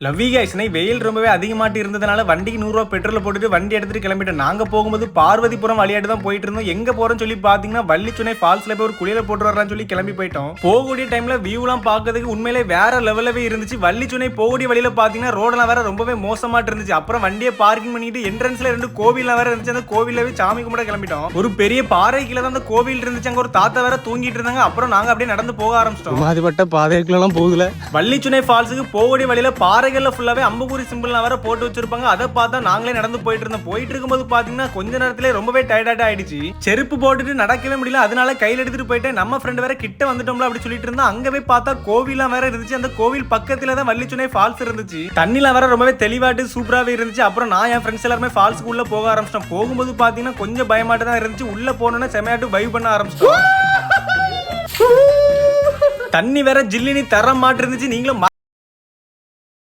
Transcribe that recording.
லவ்வி guys, வெயில் ரொம்பவே அதிகமாட்டி இருந்ததுனால வண்டிக்கு 100 ரூபா பெட்ரோல் போட்டுட்டு வண்டி எடுத்துட்டு கிளம்பிட்டோம். நாங்க போகும்போது பார்வதிபுரம் வழியாட்டு தான் போயிட்டு இருந்தோம். எங்க போறோம்னு சொல்லி பாத்தீங்கன்னா வள்ளிச்சுனை ஃபால்ஸ்ல போய் ஒரு குளியல போட்டு வரலாம்னு சொல்லி கிளம்பி போயிட்டோம். போகக்கூடிய டைம்ல வியூலாம் பாக்கிறதுக்கு உண்மையிலே வேற லெவலவே இருந்துச்சு. வள்ளிச்சுனை போகக்கூடிய வழியில பாத்தீங்கன்னா ரோடெல்லாம் வேற ரொம்பவே மோசமாட்டு இருந்துச்சு. அப்புறம் வண்டியை பார்க்கிங் பண்ணிட்டு என்ட்ரன்ஸ்ல 2 கோவில்லாம் வேற இருந்துச்சு. அந்த கோவிலவே சாமி கும்பிட கிளம்பிட்டோம். ஒரு பெரிய பாறை கீழ தான் அந்த கோவில் இருந்துச்சு. அங்க ஒரு தாத்தா வேற தூங்கிட்டு இருந்தாங்க. அப்புறம் நாங்க அப்படியே நடந்து போக ஆரம்பிச்சிட்டோம். மாதிரிப்பட்ட பாதைகளுக்கெல்லாம் போகுதுல. வள்ளிச்சுனை ஃபால்ஸுக்கு போகக்கூடிய வழியில பாறைகள்ல ஃபுல்லாவே அம்புகுறி சிம்பிள்லாம் வேற போட்டு வச்சிருப்பாங்க. அதை பார்த்தா நாங்களே நடந்து போயிட்டு இருந்தோம். போயிட்டு இருக்கும்போது பாத்தீங்கன்னா கொஞ்ச நேரத்திலே ரொம்பவே டயர்டாட்ட ஆயிடுச்சு. செருப்பு போட்டுட்டு நடக்கவே முடியல. அதனால கையில எடுத்துட்டு போயிட்டு நம்ம ஃப்ரெண்ட் வேற கிட்ட வந்துட்டோம்ல அப்படி சொல்லிட்டு இருந்தா. அங்க போய் பார்த்தா கோவிலாம் வேற இருந்துச்சு. அந்த கோவில் பக்கத்துல தான் வள்ளிச்சுனை ஃபால்ஸ் இருந்துச்சு. தண்ணிலாம் வேற ரொம்பவே தெளிவாட்டு சூப்பராவே இருந்துச்சு. அப்புறம் நான் என் ஃப்ரெண்ட்ஸ் எல்லாருமே ஃபால்ஸ்க்கு உள்ள போக ஆரம்பிச்சிட்டோம். போகும்போது பாத்தீங்கன்னா கொஞ்சம் பயமாட்டு தான் இருந்துச்சு. உள்ள போனோன்னா செமையாட்டு வைப் பண்ண ஆரம்பிச்சிட்டோம். தண்ணி வேற ஜில்லினி தர மாட்டு இருந்துச்சு. நீங்களும்